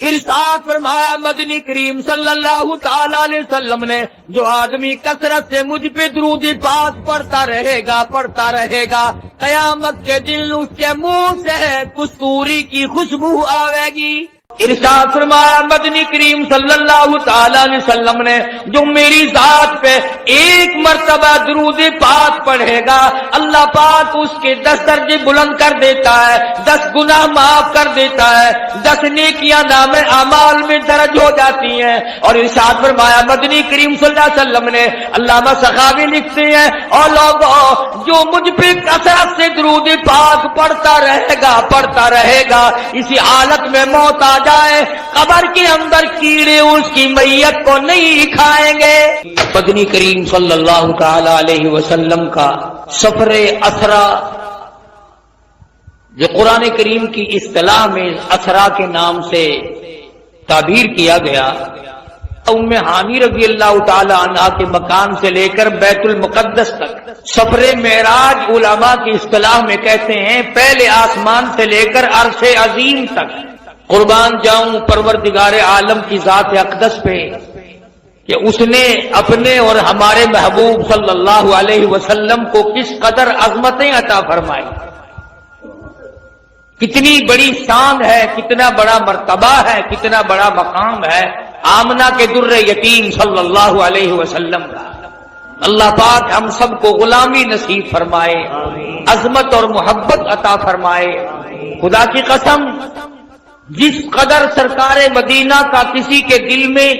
ارشاد فرمایا مدنی کریم صلی اللہ تعالی علیہ وسلم نے، جو آدمی کثرت سے مجھ پہ درود پاک پڑھتا رہے گا قیامت کے دن اس کے منہ سے کستوری کی خوشبو آئے گی۔ ارشاد فرمایا مدنی کریم صلی اللہ تعالی علیہ وسلم نے، جو میری ذات پہ ایک مرتبہ درود پاک پڑھے گا اللہ پاک اس کے 10 درجے بلند کر دیتا ہے، 10 گناہ معاف کر دیتا ہے، 10 نیکیاں نام اعمال میں درج ہو جاتی ہیں۔ اور ارشاد فرمایا مدنی کریم صلی اللہ علیہ وسلم نے، علامہ سخاوی لکھتے ہیں، اور لوگوں جو مجھ پہ کثرت سے درود پاک پڑھتا رہے گا اسی حالت میں موت آ جائے قبر کے اندر کیڑے اس کی میت کو نہیں کھائیں گے۔ مدنی کریم صلی اللہ تعالی علیہ وسلم کا سفر اسرا، جو قرآن کریم کی اصطلاح میں اسرا کے نام سے تعبیر کیا گیا، ام حانی رضی اللہ تعالی عنہا کے مکان سے لے کر بیت المقدس تک سفر معراج علماء کی اصطلاح میں کہتے ہیں پہلے آسمان سے لے کر عرش عظیم تک۔ قربان جاؤں پروردگار عالم کی ذات اقدس پہ کہ اس نے اپنے اور ہمارے محبوب صلی اللہ علیہ وسلم کو کس قدر عظمتیں عطا فرمائی، کتنی بڑی شان ہے، کتنا بڑا مرتبہ ہے، کتنا بڑا مقام ہے آمنہ کے در یتیم صلی اللہ علیہ وسلم کا۔ اللہ پاک ہم سب کو غلامی نصیب فرمائے، عظمت اور محبت عطا فرمائے۔ خدا کی قسم جس قدر سرکار مدینہ کا کسی کے دل میں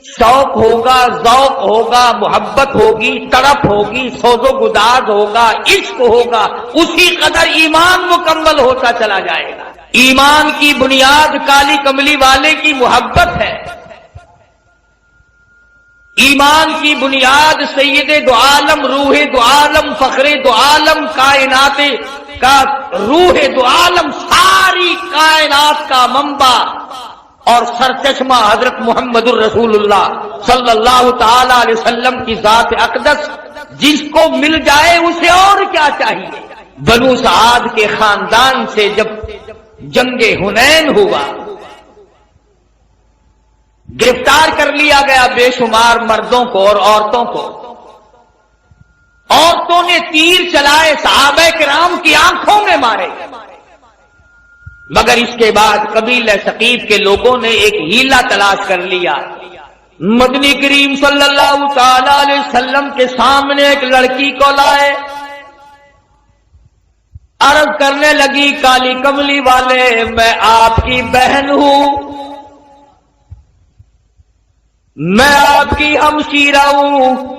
شوق ہوگا، ذوق ہوگا، محبت ہوگی، تڑپ ہوگی، سوز و گداز ہوگا، عشق ہوگا، اسی قدر ایمان مکمل ہوتا چلا جائے گا۔ ایمان کی بنیاد کالی کملی والے کی محبت ہے، ایمان کی بنیاد سید دو عالم، روح دو عالم، فخر دو عالم، کائنات کا روح دو عالم، ساری کائنات کا منبع اور سرچشمہ حضرت محمد الرسول اللہ صلی اللہ تعالی علیہ وسلم کی ذات اقدس، جس کو مل جائے اسے اور کیا چاہیے۔ بنو سعد کے خاندان سے جب جنگ حنین ہوا، گرفتار کر لیا گیا بے شمار مردوں کو اور عورتوں کو، عورتوں نے تیر چلائے، صحابہ کرام کی آنکھوں میں مارے، مگر اس کے بعد قبیلہ ثقیف کے لوگوں نے ایک ہیلا تلاش کر لیا، مدنی کریم صلی اللہ تعالی علیہ وسلم کے سامنے ایک لڑکی کو لائے، عرض کرنے لگی کالی کملی والے میں آپ کی بہن ہوں، میں آپ کی ہمشیرہ ہوں۔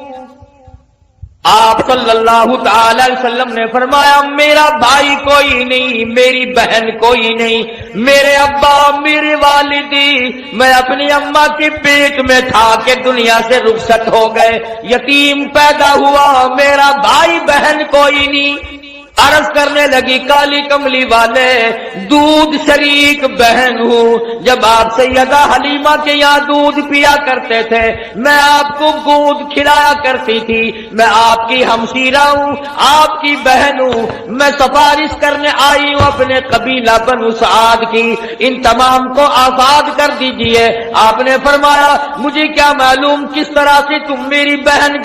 آپ صلی اللہ تعالی علیہ وسلم نے فرمایا میرا بھائی کوئی نہیں، میری بہن کوئی نہیں، میرے ابا میرے والدی میں اپنی اماں کے پیٹ میں تھا کہ دنیا سے رخصت ہو گئے، یتیم پیدا ہوا، میرا بھائی بہن کوئی نہیں۔ عرض کرنے لگی کالی کملی والے دودھ شریک بہن ہوں، جب آپ سیدہ حلیمہ کے یہاں دودھ پیا کرتے تھے میں آپ کو گود کھلایا کرتی تھی، میں آپ کی ہمشیرہ ہوں، آپ کی بہن ہوں، میں سفارش کرنے آئی ہوں اپنے قبیلہ بنو سعد کی، ان تمام کو آزاد کر دیجئے۔ آپ نے فرمایا مجھے کیا معلوم کس طرح سے تم میری بہن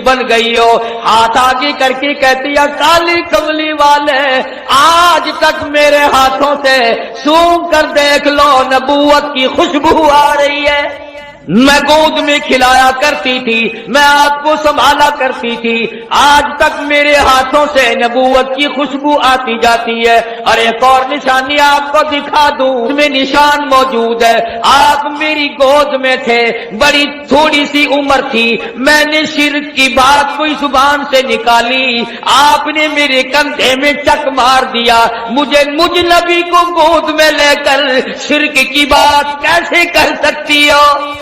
بن گئی ہو، ہاتھ آگے کر کے کہتی ہے کالی کملی والے آج تک میرے ہاتھوں سے سونگھ کر دیکھ لو نبوت کی خوشبو آ رہی ہے، میں گود میں کھلایا کرتی تھی، میں آپ کو سنبھالا کرتی تھی، آج تک میرے ہاتھوں سے نبوت کی خوشبو آتی جاتی ہے۔ اور ایک اور نشانی آپ کو دکھا دوں، اس میں نشان موجود ہے، آپ میری گود میں تھے، بڑی تھوڑی سی عمر تھی، میں نے شرک کی بات کوئی زبان سے نکالی، آپ نے میرے کندھے میں چک مار دیا، مجھ نبی کو گود میں لے کر شرک کی بات کیسے کر سکتی ہو؟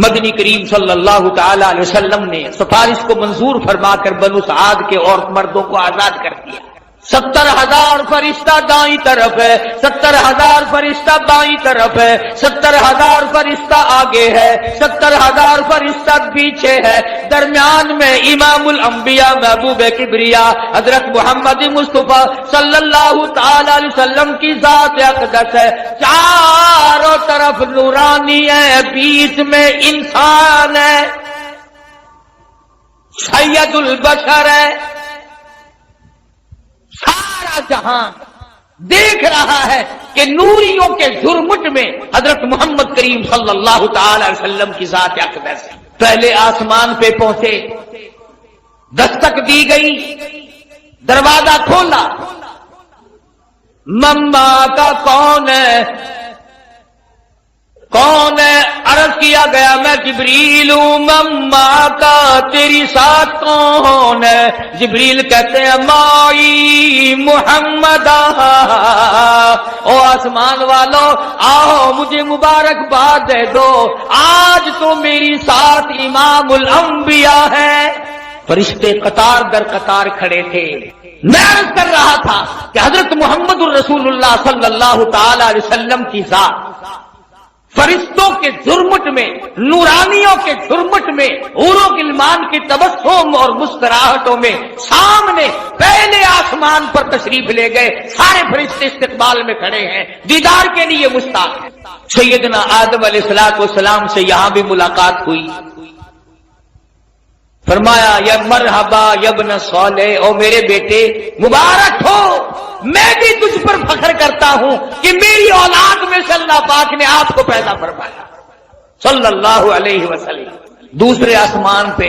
مدنی کریم صلی اللہ تعالی علیہ وسلم نے سفارش کو منظور فرما کر بنو سعد کے عورت مردوں کو آزاد کر دیا۔ 70,000 فرشتہ دائیں طرف ہے، 70,000 فرشتہ بائیں طرف ہے، 70,000 فرشتہ آگے ہے، 70,000 فرشتہ پیچھے ہے، درمیان میں امام الانبیاء محبوب کبریا حضرت محمد مصطفیٰ صلی اللہ تعالی علیہ وسلم کی ذات اقدس ہے، چاروں طرف نورانی ہے، بیچ میں انسان ہے، سید البشر ہے، سارا جہاں دیکھ رہا ہے کہ نوریوں کے جھرمٹ میں حضرت محمد کریم صلی اللہ تعالی علیہ وسلم کی ذات اقدس ہے۔ پہلے آسمان پہ پہنچے، دستک دی گئی، دروازہ کھولا، مما کا کون ہے؟ کون ہے؟ عرض کیا گیا میں جبریل ہوں، مما کا تیری ساتھ کون ہے؟ جبریل کہتے ہیں مائی محمد، او آسمان والو آؤ مجھے مبارکباد دے دو، آج تو میری ساتھ امام الانبیاء ہے۔ فرشتے قطار در قطار کھڑے تھے۔ میں عرض کر رہا تھا کہ حضرت محمد الرسول اللہ صلی اللہ تعالی علیہ وسلم کی ذات فرشتوں کے جھرمٹ میں، نورانیوں کے جھرمٹ میں، حوروں غلمان کے تبسم اور مسکراہٹوں میں سامنے پہلے آسمان پر تشریف لے گئے، سارے فرشتے استقبال میں کھڑے ہیں، دیدار کے لیے مشتاق ہیں۔ سیدنا آدم علیہ السلام سے یہاں بھی ملاقات ہوئی، فرمایا یا مرحبا یا ابن صالح، او میرے بیٹے مبارک ہو، میں بھی تجھ پر فخر کرتا ہوں کہ میری اولاد میں سے اللہ پاک نے آپ کو پیدا فرمایا صلی اللہ علیہ وسلم۔ دوسرے آسمان پہ،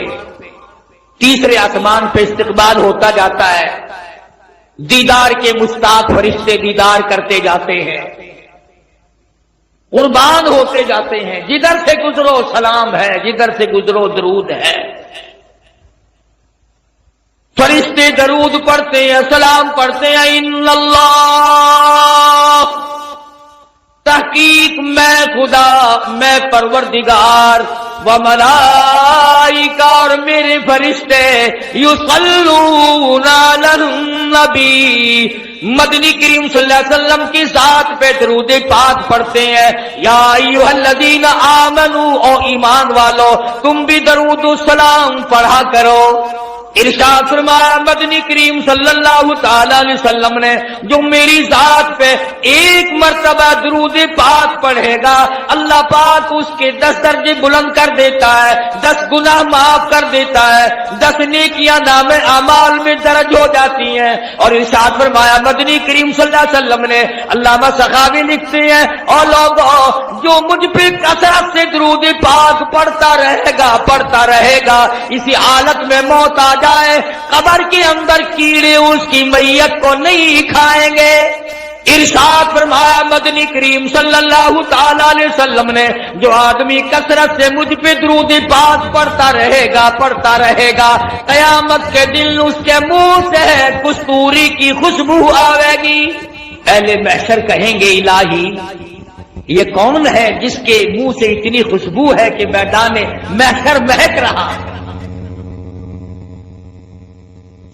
تیسرے آسمان پہ استقبال ہوتا جاتا ہے، دیدار کے مشتاق فرشتے دیدار کرتے جاتے ہیں، قربان ہوتے جاتے ہیں، جدھر سے گزرو سلام ہے، جدھر سے گزرو درود ہے۔ فرشتے درود پڑھتے ہیں، سلام پڑھتے ہیں، ان اللہ، تحقیق میں خدا، میں پروردگار، و ملائکہ، اور میرے فرشتے، یصلون علی النبی، مدنی کریم صلی اللہ علیہ وسلم کی ذات پہ درود پاک پڑھتے ہیں۔ یا ایھا الذین آمنو، او ایمان والو تم بھی درود و سلام پڑھا کرو۔ ارشاد فرمایا مدنی کریم صلی اللہ تعالی علیہ وسلم نے، جو میری ذات پہ ایک مرتبہ درود پاک پڑھے گا، اللہ پاک اس کے 10 درجے بلند کر دیتا ہے، 10 گناہ معاف کر دیتا ہے، 10 نیکیاں نام اعمال میں درج ہو جاتی ہیں۔ اور ارشاد فرمایا مدنی کریم صلی اللہ علیہ وسلم نے، علامہ سخاوی لکھتے ہیں، اور لوگوں جو مجھ پہ کثرت سے درود پاک پڑھتا رہے گا، اسی حالت میں موت آ جائے، قبر کے اندر کیڑے اس کی میت کو نہیں کھائیں گے۔ ارشاد فرمایا مدنی کریم صلی اللہ تعالی علیہ وسلم نے، جو آدمی کثرت سے مجھ پہ درود پاک پڑھتا رہے گا، قیامت کے دن اس کے منہ سے کستوری کی خوشبو آئے گی۔ اہل محشر کہیں گے الہی یہ کون ہے جس کے منہ سے اتنی خوشبو ہے کہ میدان محشر مہک رہا؟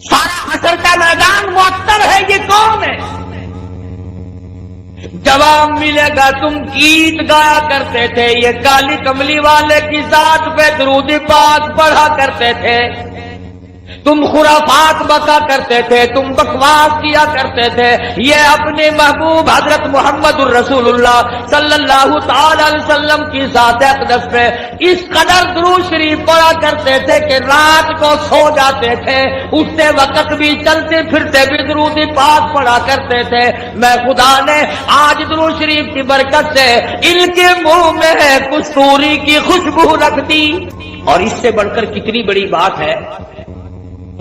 سارا حشر کا میدان معطر ہے، یہ کون ہے؟ جواب ملے گا تم گیت گایا کرتے تھے، یہ کالی کملی والے کی ذات پہ درود پاک پڑھا کرتے تھے، تم خرافات بکا کرتے تھے، تم بکواس کیا کرتے تھے، یہ اپنے محبوب حضرت محمد الرسول اللہ صلی اللہ تعالی علیہ وسلم کی ذات اقدس پہ اس قدر درود شریف پڑھا کرتے تھے کہ رات کو سو جاتے تھے، اٹھتے وقت بھی چلتے پھرتے بھی درود پاک پڑھا کرتے تھے۔ میں خدا نے آج درود شریف کی برکت سے ان کے منہ میں کستوری کی خوشبو رکھ دی۔ اور اس سے بڑھ کر کتنی بڑی بات ہے،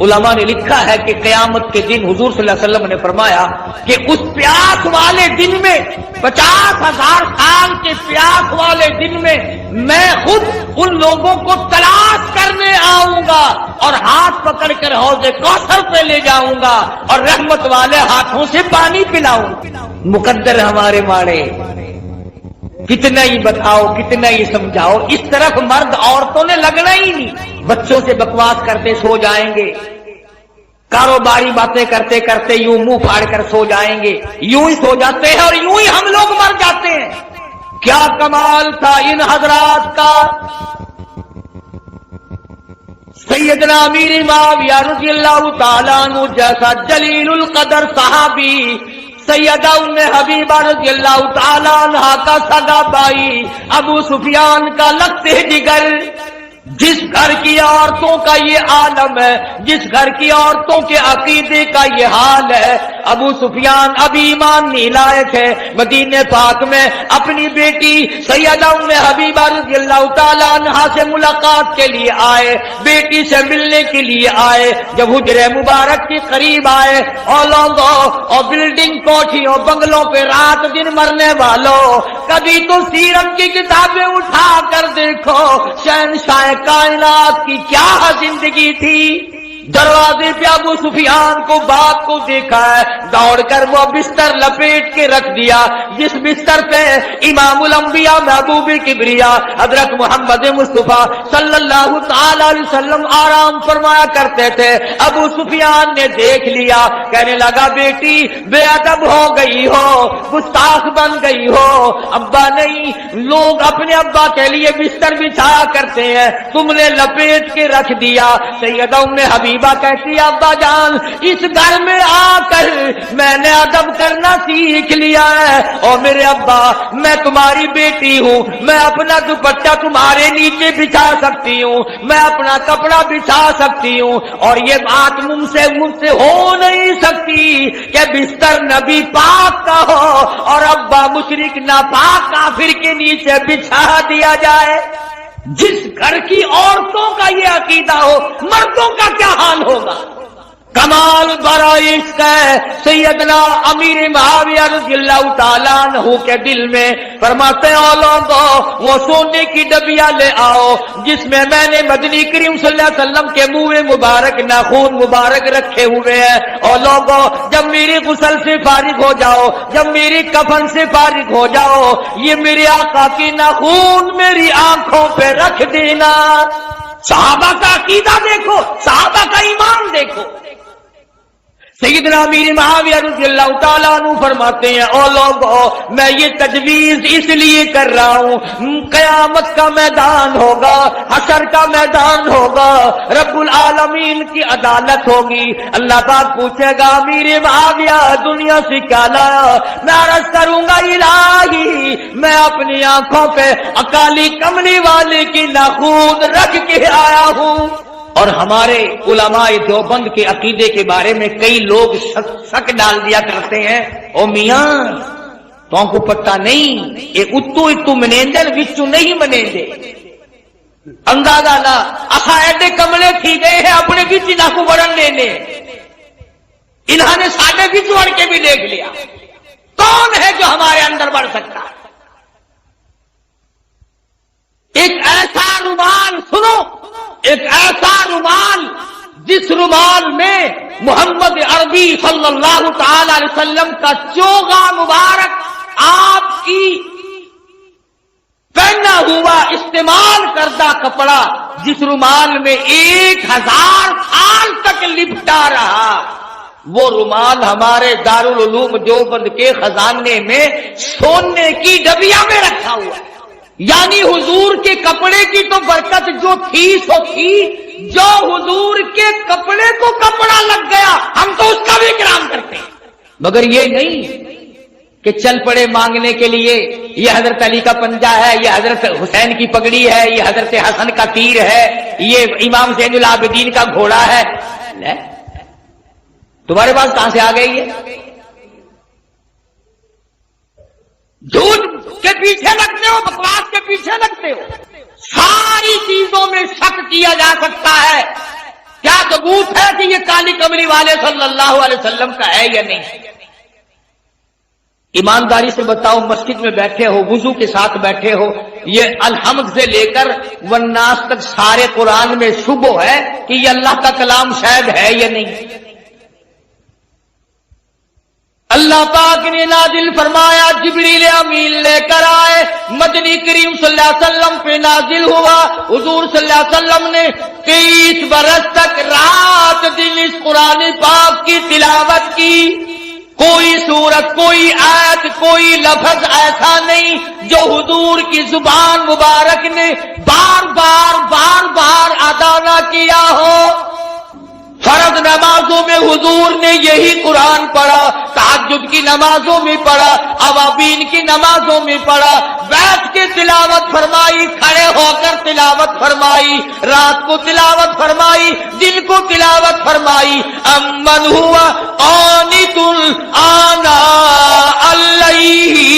علماء نے لکھا ہے کہ قیامت کے دن حضور صلی اللہ علیہ وسلم نے فرمایا کہ اس پیاس والے دن میں، 50,000 سال کے پیاس والے دن میں خود ان لوگوں کو تلاش کرنے آؤں گا اور ہاتھ پکڑ کر حوض کوثر پہ لے جاؤں گا اور رحمت والے ہاتھوں سے پانی پلاؤں گا۔ مقدر ہمارے ماڑے، کتنا ہی بتاؤ، کتنا ہی سمجھاؤ، اس طرف مرد عورتوں نے لگنا ہی نہیں، بچوں سے بکواس کرتے سو جائیں گے، کاروباری باتیں کرتے کرتے یوں منہ پھاڑ کر سو جائیں گے، یوں ہی سو جاتے ہیں اور یوں ہی ہم لوگ مر جاتے ہیں۔ کیا کمال تھا ان حضرات کا۔ سیدنا امیر معاویہ رضی اللہ تعالیٰ عنہ جیسا جلیل القدر صحابی، سیدہ ام حبیبہ رضی اللہ تعالیٰ عنہ کا سگا بھائی ابو سفیان کا لگتے جگر، جس گھر کی عورتوں کا یہ عالم ہے، جس گھر کی عورتوں کے عقیدے کا یہ حال ہے، ابو سفیان ابھی ایمان نہیں لائے تھے، مدینے پاک میں اپنی بیٹی سیدہ ام حبیبہ رضی اللہ تعالیٰ عنہا سے ملاقات کے لیے آئے، بیٹی سے ملنے کے لیے آئے۔ جب حجرے مبارک کے قریب آئے، اور لوگوں اور بلڈنگ کوٹھیوں بنگلوں پہ رات دن مرنے والوں، کبھی تو سیرت کی کتابیں اٹھا کر دیکھو، شہنشاہ کائنات کی کیا زندگی تھی۔ دروازے پہ ابو سفیان کو باپ کو دیکھا ہے، دوڑ کر وہ بستر لپیٹ کے رکھ دیا، جس بستر پہ امام الانبیاء محبوب کبریا حضرت محمد مصطفیٰ صلی اللہ تعالی علیہ وسلم آرام فرمایا کرتے تھے۔ ابو سفیان نے دیکھ لیا، کہنے لگا بیٹی بے ادب ہو گئی ہو، گستاخ بن گئی ہو، ابا نہیں، لوگ اپنے ابا کے لیے بستر بچھایا کرتے ہیں، تم نے لپیٹ کے رکھ دیا۔ سیدہ ام حبیبہ کہتی ابا جان اس گھر میں آ کر میں نے ادب کرنا سیکھ لیا ہے، اور میرے ابا میں تمہاری بیٹی ہوں، میں اپنا دوپٹہ تمہارے نیچے بچھا سکتی ہوں، میں اپنا کپڑا بچھا سکتی ہوں، اور یہ بات مجھ سے ہو نہیں سکتی کہ بستر نبی پاک کا ہو اور ابا مشرک ناپاک کافر کے نیچے بچھا دیا جائے۔ جس گھر کی عورتوں کا یہ عقیدہ ہو، مردوں کا کیا حال ہوگا۔ کمال برائے عشق ہے سیدنا امیر معاویہ رضی اللہ تعالیٰ عنہ کے دل میں، فرماتے ہیں لوگوں وہ سونے کی ڈبیا لے آؤ جس میں نے مدنی کریم صلی اللہ علیہ وسلم کے منہ مبارک ناخون مبارک رکھے ہوئے ہیں، اور لوگوں جب میری غسل سے فارغ ہو جاؤ، جب میری کفن سے فارغ ہو جاؤ، یہ میرے آقا کی ناخون میری آنکھوں پہ رکھ دینا۔ صحابہ کا عقیدہ دیکھو، صحابہ کا ایمان دیکھو۔ سیدنا امیر معاویہ رضی اللہ تعالیٰ عنہ فرماتے ہیں او لوگوں میں یہ تجویز اس لیے کر رہا ہوں، قیامت کا میدان ہوگا، حشر کا میدان ہوگا، رب العالمین کی عدالت ہوگی، اللہ پاک پوچھے گا امیر معاویہ دنیا سے کیا لایا، میں عرض کروں گا الہی میں اپنی آنکھوں پہ اکالی کملی والے کی ناخون رکھ کے آیا ہوں۔ اور ہمارے علماء دیوبند کے عقیدے کے بارے میں کئی لوگ شک ڈال دیا کرتے ہیں، او میاں تو کو پتہ نہیں یہ اتو منیندر وچو نہیں منیندے، اندازہ لا اسا ایڈے کملے تھی گئے ہیں اپنے بچ نہ کو بڑھن لینے، انہوں نے ساڈے بچ بڑھ کے بھی دیکھ لیا، کون ہے جو ہمارے اندر بڑھ سکتا ہے؟ ایک ایسا رومال سنو، ایک ایسا رومال جس رومال میں محمد عربی صلی اللہ تعالی علیہ وسلم کا چوغا مبارک آپ کی پہنا ہوا استعمال کردہ کپڑا، جس رومال میں 1000 سال تک لپٹا رہا، وہ رومال ہمارے دارالعلوم دیوبند کے خزانے میں سونے کی ڈبیا میں رکھا ہوا ہے۔ یعنی حضور کے کپڑے کی تو برکت جو تھی سو تھی، جو حضور کے کپڑے کو کپڑا لگ گیا ہم تو اس کا بھی اکرام کرتے ہیں، مگر یہ نہیں کہ چل پڑے مانگنے کے لیے یہ حضرت علی کا پنجہ ہے، یہ حضرت حسین کی پگڑی ہے، یہ حضرت حسن کا تیر ہے، یہ امام زین العابدین کا گھوڑا ہے۔ تمہارے پاس کہاں سے آ گئی ہے؟ جھوٹ کے پیچھے لگتے ہو، بکواس کے پیچھے لگتے ہو، ساری چیزوں میں شک کیا جا سکتا ہے، کیا ثبوت ہے کہ یہ کالی کملی والے صلی اللہ علیہ وسلم کا ہے یا نہیں؟ ایمانداری سے بتاؤ، مسجد میں بیٹھے ہو، وضو کے ساتھ بیٹھے ہو، یہ الحمد سے لے کر والناس تک سارے قرآن میں شبہ ہے کہ یہ اللہ کا کلام شاید ہے یا نہیں؟ اللہ پاک نے نازل فرمایا، جبریل امین لے کر آئے، مدنی کریم صلی اللہ علیہ وسلم پہ نازل ہوا۔ حضور صلی اللہ علیہ وسلم نے 23 برس تک رات دن اس قرآن پاک کی تلاوت کی۔ کوئی سورت، کوئی آیت، کوئی لفظ ایسا نہیں جو حضور کی زبان مبارک نے بار بار ادا نہ کیا ہو۔ فرض نمازوں میں حضور نے یہی قرآن پڑھا، تہجد کی نمازوں میں پڑھا، اوابین کی نمازوں میں پڑھا، بیٹھ کے تلاوت فرمائی، کھڑے ہو کر تلاوت فرمائی، رات کو تلاوت فرمائی، دن کو تلاوت فرمائی۔ امن ہوا قانت آناء اللیل،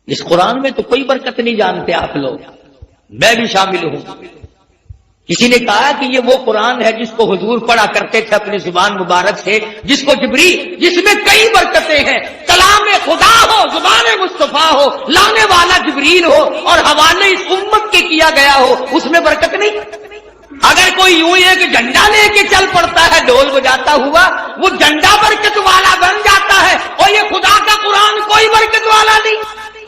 اس قرآن میں تو کوئی برکت نہیں جانتے آپ لوگ، میں بھی شامل ہوں۔ کسی نے کہا کہ یہ وہ قرآن ہے جس کو حضور پڑھا کرتے تھے اپنی زبان مبارک سے، جس کو جس میں کئی برکتیں ہیں، کلام خدا ہو، زبان مصطفیٰ ہو، لانے والا جبریل ہو اور حوالے اس امت کے کیا گیا ہو، اس میں برکت نہیں۔ اگر کوئی یوں ہے کہ جھنڈا لے کے چل پڑتا ہے ڈھول بجاتا ہوا، وہ جھنڈا برکت والا بن جاتا ہے، اور یہ خدا کا قرآن کوئی برکت والا نہیں۔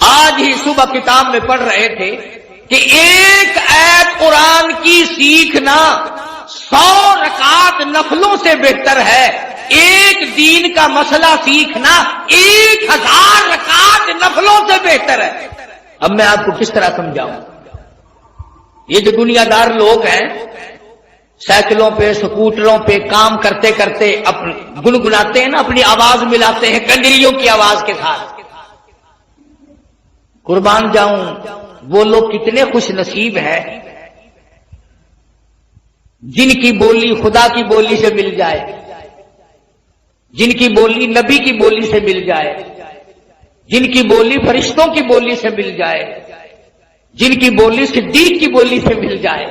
آج ہی صبح کتاب میں پڑھ رہے تھے کہ ایک آیت قرآن کی سیکھنا 100 رکعت نفلوں سے بہتر ہے، ایک دین کا مسئلہ سیکھنا 1000 رکعت نفلوں سے بہتر ہے۔ اب میں آپ کو کس طرح سمجھاؤں؟ یہ جو دنیا دار لوگ ہیں، سائیکلوں پہ سکوٹروں پہ کام کرتے کرتے گنگناتے ہیں نا، اپنی آواز ملاتے ہیں کنجریوں کی آواز کے ساتھ۔ قربان جاؤں، وہ لوگ کتنے خوش نصیب ہیں جن کی بولی خدا کی بولی سے مل جائے، جن کی بولی نبی کی بولی سے مل جائے، جن کی بولی فرشتوں کی بولی سے مل جائے، جن کی بولی صدیق کی بولی سے مل جائے،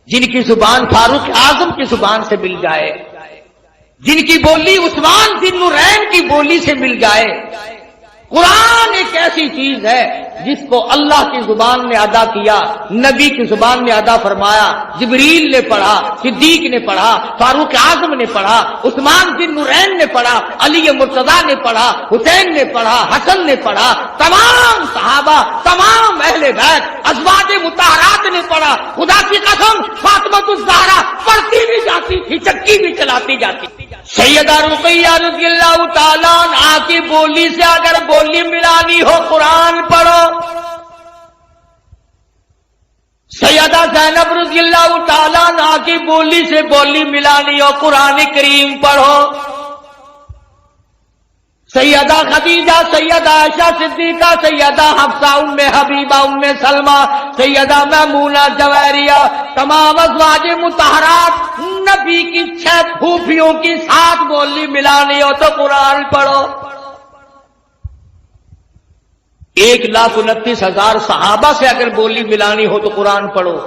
جن کی زبان فاروق اعظم کی زبان سے مل جائے، جن کی بولی عثمان ذی النورین کی بولی سے مل جائے۔ قرآن ایک ایسی چیز ہے جس کو اللہ کی زبان نے ادا کیا، نبی کی زبان نے ادا فرمایا، جبریل نے پڑھا، صدیق نے پڑھا، فاروق اعظم نے پڑھا، عثمان ذی النورین نے پڑھا، علی مرتضیٰ نے پڑھا، حسین نے پڑھا، حسن نے پڑھا، تمام صحابہ، تمام اہل بیت، ازواج مطہرات نے پڑھا۔ خدا کی قسم فاطمہ الزہرا پڑھتی بھی جاتی تھی، چکی بھی چلاتی جاتی تھی۔ سیدہ رقیہ رضی اللہ تعالیٰ عنہا کی بولی سے اگر بولی ملانی ہو قرآن پڑھو، سیدہ زینب رضی اللہ تعالیٰ عنہا کی بولی سے بولی ملانی ہو قرآن کریم پڑھو، سیدہ خدیجہ، سیدہ عائشہ صدیقہ، سیدہ حفصہ، ام حبیبہ، ام سلمہ، سیدہ میمونہ جویریہ، تمام ازواج مطہرات، نبی کی 6 پھوپھیوں کی 7 بولی ملانی ہو تو قرآن پڑھو۔ 1,29,000 صحابہ سے اگر بولی ملانی ہو تو قرآن پڑھو۔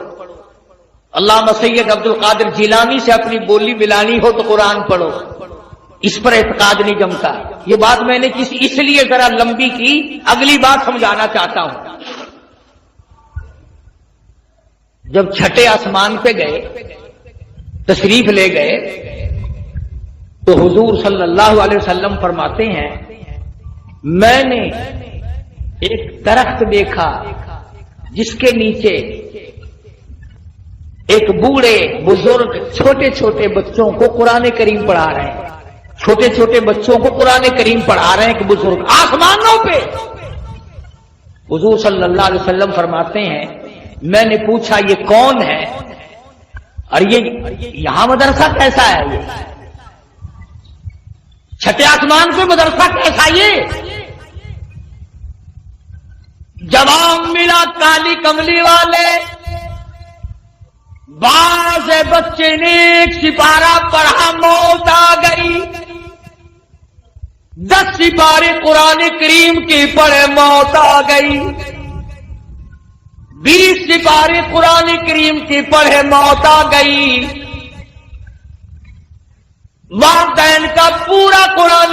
علامہ سید عبد القادر جیلانی سے اپنی بولی ملانی ہو تو قرآن پڑھو۔ اس پر اعتقاد نہیں جمتا۔ یہ بات میں نے اس لیے ذرا لمبی کی، اگلی بات سمجھانا چاہتا ہوں۔ جب چھٹے آسمان پہ گئے، تشریف لے گئے، تو حضور صلی اللہ علیہ وسلم فرماتے ہیں، میں نے ایک درخت دیکھا جس کے نیچے ایک بوڑھے بزرگ چھوٹے چھوٹے بچوں کو قرآن کریم پڑھا رہے ہیں، چھوٹے چھوٹے بچوں کو قرآن کریم پڑھا رہے ہیں ایک بزرگ آسمانوں پہ۔ حضور صلی اللہ علیہ وسلم فرماتے ہیں، میں نے پوچھا یہ کون ہے اور یہ یہاں مدرسہ کیسا ہے؟ یہ چھٹے آسمان پہ مدرسہ کیسا؟ یہ جواب ملا کالی کملی والے، بعض بچے نے ایک سپارہ پڑھا، موت آ گئی، 10 سپارے قرآن کریم کی پڑھے، موت آ گئی، 20 سپارے قرآن کریم کی پڑھے، موت آ گئی، والدین کا پورا قرآن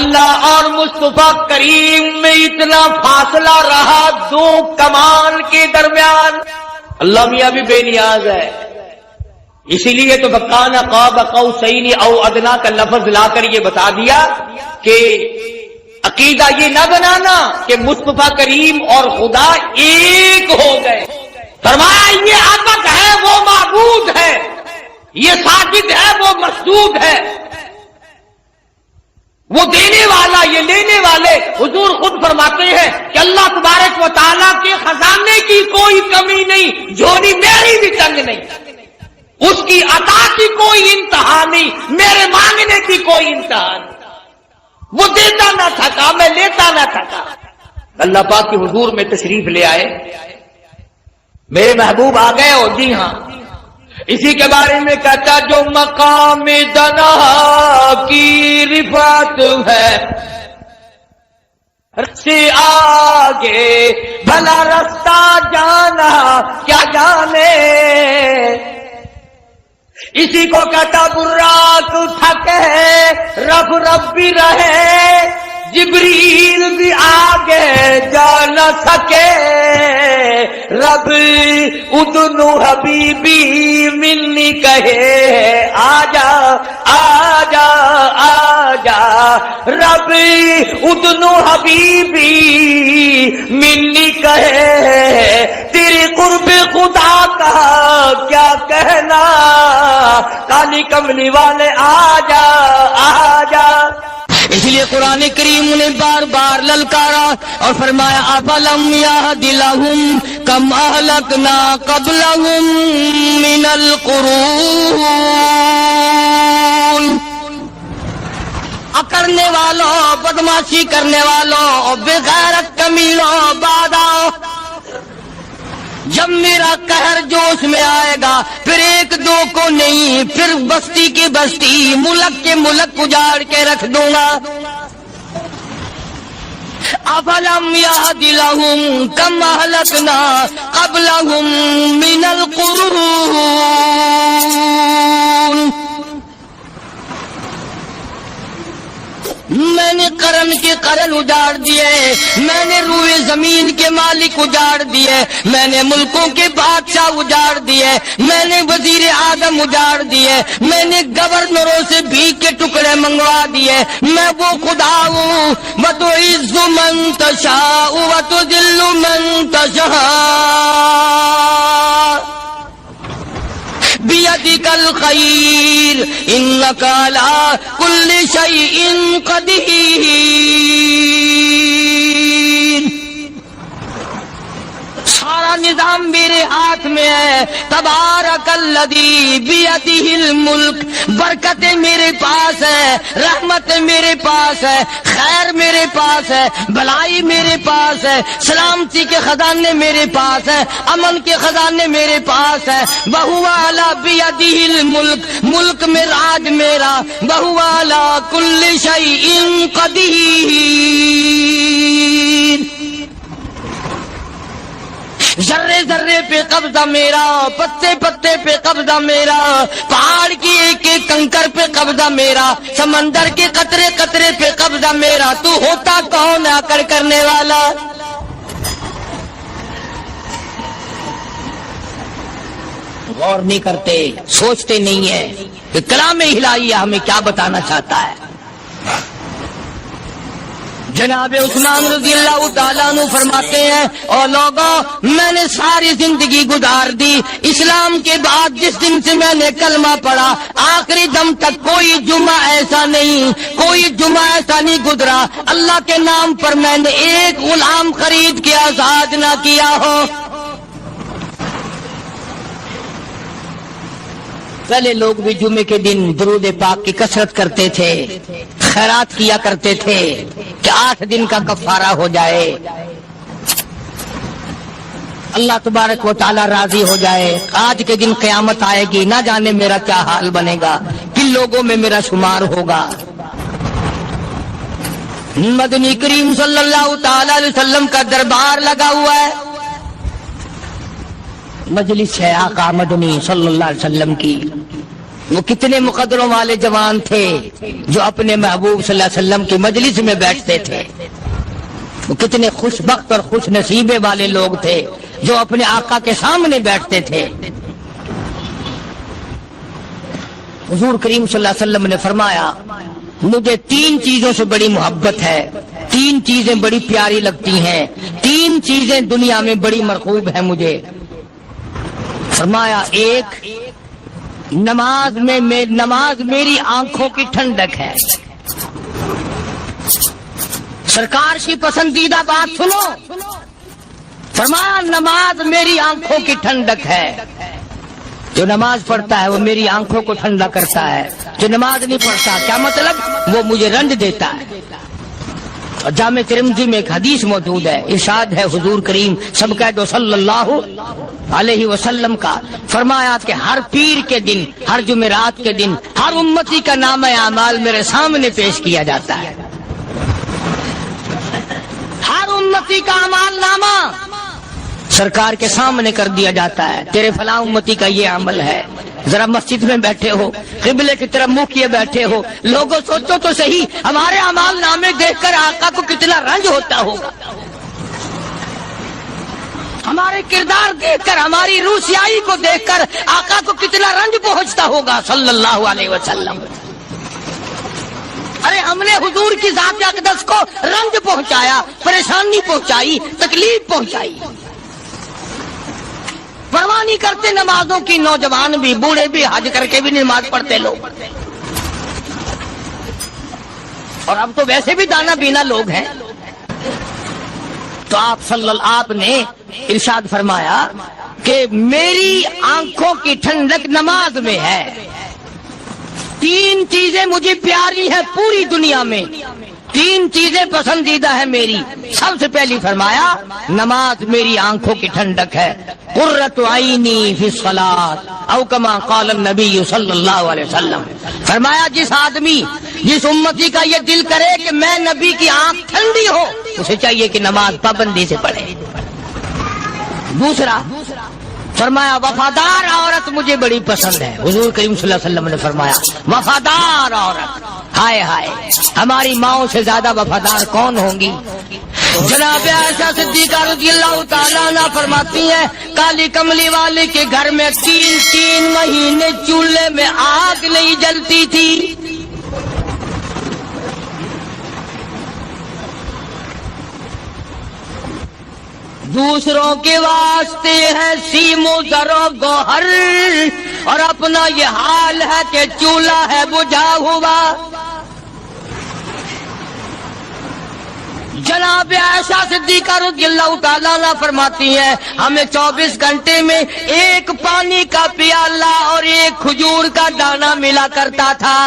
اللہ اور مصطفیٰ کریم میں اتنا فاصلہ رہا دو کمال کے درمیان. اللہ میاں بھی بے نیاز ہے، اسی لیے تو فکان قاب قوسین او ادنا کا لفظ لا کر یہ بتا دیا کہ عقیدہ یہ نہ بنانا کہ مصطفیٰ کریم اور خدا ایک ہو گئے. فرمایا یہ عبد ہے وہ معبود ہے، یہ ساجد ہے وہ مسجود ہے، وہ دینے والا یہ لینے والے. حضور خود فرماتے ہیں کہ اللہ تبارک و تعالیٰ کے خزانے کی کوئی کمی نہیں، جھولی میری بھی تنگ نہیں، اس کی عطا کی کوئی انتہا نہیں، میرے مانگنے کی کوئی انتہا نہیں. وہ دیتا نہ تھکا، میں لیتا نہ تھکا. اللہ پاک کے حضور میں تشریف لے آئے، میرے محبوب آ گئے. اور جی ہاں، اسی کے بارے میں کہتا جو مقام دنا کی رفعت ہے سے آگے بھلا رستہ جانا کیا جانے. اسی کو کہتا براق تھکے رب رب بھی رہے، جبریل بھی آگے جا نہ سکے. رب ادنو حبیبی ملنی کہے آجا آجا آجا. رب ادنو حبیبی ملنی کہے، تیرے قرب خدا کا کیا کہنا. کالی کملی والے آجا آجا. اس لیے قرآن کریم نے بار بار للکارا اور فرمایا افلم یہد لہم کم اہلکنا قبلہم من القرون. اکڑنے والوں، بدماشی کرنے والوں، بغیرت کمینوں، بعد آؤ. جب میرا قہر جوش میں آئے گا پھر ایک دو کو نہیں، پھر بستی کی بستی، ملک کے ملک اجاڑ کے رکھ دوں گا. افلم یہد لہم کم اہلکنا قبلہم من القرون. میں نے قرن کے قرن اجاڑ دیے، میں نے روئے زمین کے مالک اجاڑ دیے، میں نے ملکوں کے بادشاہ اجاڑ دیے، میں نے وزیر اعظم اجاڑ دیے، میں نے گورنروں سے بھیک کے ٹکڑے منگوا دیے. میں وہ خدا ہوں وتعز من تشاء وتذل من تشاء بیدک الخیر انک علی کل شیء قدیر. سارا نظام میرے ہاتھ میں ہے. تبارک الذی بیدہ الملک. برکتیں میرے پاس ہے، رحمت میرے پاس ہے، خیر میرے پاس ہے، بھلائی میرے پاس ہے، سلامتی کے خزانے میرے پاس ہے، امن کے خزانے میرے پاس ہے. وہو علی بیدہ الملک. ملک میں راج میرا. وہو علی کل شیء قدیر. ذرے ذرے پہ قبضہ میرا، پتے پتے پہ قبضہ میرا، پہاڑ کی ایک ایک کنکر پہ قبضہ میرا، سمندر کے قطرے قطرے پہ قبضہ میرا. تو ہوتا کون ہے اکڑ کرنے والا؟ غور نہیں کرتے، سوچتے نہیں ہیں کہ کلام الہی ہمیں کیا بتانا چاہتا ہے. جناب عثمان رضی اللہ تعالیٰ عنہ فرماتے ہیں اور لوگوں میں نے ساری زندگی گزار دی، اسلام کے بعد جس دن سے میں نے کلمہ پڑھا آخری دم تک کوئی جمعہ ایسا نہیں، کوئی جمعہ ایسا نہیں گزرا اللہ کے نام پر میں نے ایک غلام خرید کے آزاد نہ کیا ہو. پہلے لوگ بھی جمعے کے دن درود پاک کی کثرت کرتے تھے، خیرات کیا کرتے تھے کہ 8 دن کا کفارہ ہو جائے، اللہ تبارک و تعالی راضی ہو جائے. آج کے دن قیامت آئے گی، نہ جانے میرا کیا حال بنے گا، کن لوگوں میں میرا شمار ہوگا. مدنی کریم صلی اللہ تعالی علیہ وسلم کا دربار لگا ہوا ہے، مجلس ہے آقا مدنی صلی اللہ علیہ وسلم کی. وہ کتنے مقدروں والے جوان تھے جو اپنے محبوب صلی اللہ علیہ وسلم کی مجلس میں بیٹھتے تھے. وہ کتنے خوش بخت اور خوش نصیبے والے لوگ تھے جو اپنے آقا کے سامنے بیٹھتے تھے. حضور کریم صلی اللہ علیہ وسلم نے فرمایا مجھے 3 چیزوں سے بڑی محبت ہے, 3 چیزیں بڑی پیاری لگتی ہیں, 3 چیزیں دنیا میں بڑی مرغوب ہیں مجھے. فرمایا ایک نماز میری آنکھوں کی ٹھنڈک ہے. سرکار کی پسندیدہ بات سنو, فرمایا نماز میری آنکھوں کی ٹھنڈک ہے. جو نماز پڑھتا ہے وہ میری آنکھوں کو ٹھنڈا کرتا ہے, جو نماز نہیں پڑھتا کیا مطلب وہ مجھے رنج دیتا ہے. اور جامع ترمذی میں ایک حدیث موجود ہے, ارشاد ہے حضور کریم سب کہہ دو صلی اللہ علیہ وسلم کا, فرمایا کہ ہر پیر کے دن, ہر جمعرات کے دن ہر امتی کا نامہ اعمال میرے سامنے پیش کیا جاتا ہے. ہر امتی کا اعمال نامہ سرکار کے سامنے کر دیا جاتا ہے. تیرے فلاں امتی کا یہ عمل ہے. ذرا مسجد میں بیٹھے ہو, قبلے کی طرف منہ کیے بیٹھے ہو, لوگوں سوچو تو صحیح ہمارے اعمال نامے دیکھ کر آقا کو کتنا رنج ہوتا ہوگا. ہمارے کردار دیکھ کر, ہماری روح سیاہی کو دیکھ کر آقا کو کتنا رنج پہنچتا ہوگا صلی اللہ علیہ وسلم. ارے ہم نے حضور کی ذات اقدس کو رنج پہنچایا, پریشانی پہنچائی, تکلیف پہنچائی. پرواہ نہیں کرتے نمازوں کی, نوجوان بھی بوڑھے بھی حج کر کے بھی نماز پڑھتے لوگ. اور اب تو ویسے بھی دانا بینا لوگ ہیں. تو آپ نے ارشاد فرمایا کہ میری آنکھوں کی ٹھنڈک نماز میں ہے. 3 چیزیں مجھے پیاری ہیں پوری دنیا میں, 3 چیزیں پسندیدہ ہیں میری. سب سے پہلی فرمایا نماز میری آنکھوں کی ٹھنڈک ہے. قرۃ عینی فی الصلاۃ او کما قال النبی صلی اللہ علیہ وسلم. فرمایا جس امتی کا یہ دل کرے کہ میں نبی کی آنکھ ٹھنڈی ہو, اسے چاہیے کہ نماز پابندی سے پڑھے. دوسرا فرمایا وفادار عورت مجھے بڑی پسند ہے. حضور کریم صلی اللہ علیہ وسلم نے فرمایا وفادار عورت, ہائے ہائے ہماری ماؤں سے زیادہ وفادار کون ہوں گی. جناب عائشہ صدیقہ رضی اللہ تعالیٰ عنہ فرماتی ہیں کالی کملی والے کے گھر میں 3 مہینے چولہے میں آگ نہیں جلتی تھی. دوسروں کے واسطے ہے سیم و زر و گوہر, اور اپنا یہ حال ہے کہ چولہا ہے بجھا ہوا. جناب عائشہ صدیقہ رضی اللہ تعالیٰ عنہ فرماتی ہیں ہمیں 24 گھنٹے میں 1 پانی کا پیالہ اور 1 کھجور کا دانہ ملا کرتا تھا.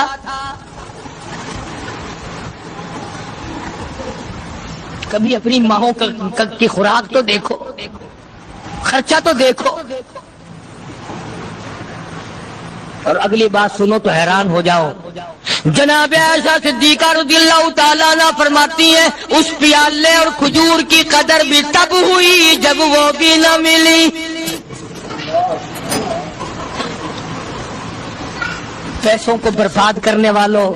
کبھی اپنی ماہوں کی خوراک تو دیکھو, خرچہ تو دیکھو. اور اگلی بات سنو تو حیران ہو جاؤ. جناب عائشہ صدیقہ رضی اللہ تعالیٰ عنہ فرماتی ہیں اس پیالے اور کھجور کی قدر بھی تب ہوئی جب وہ بھی نہ ملی. پیسوں کو برباد کرنے والوں,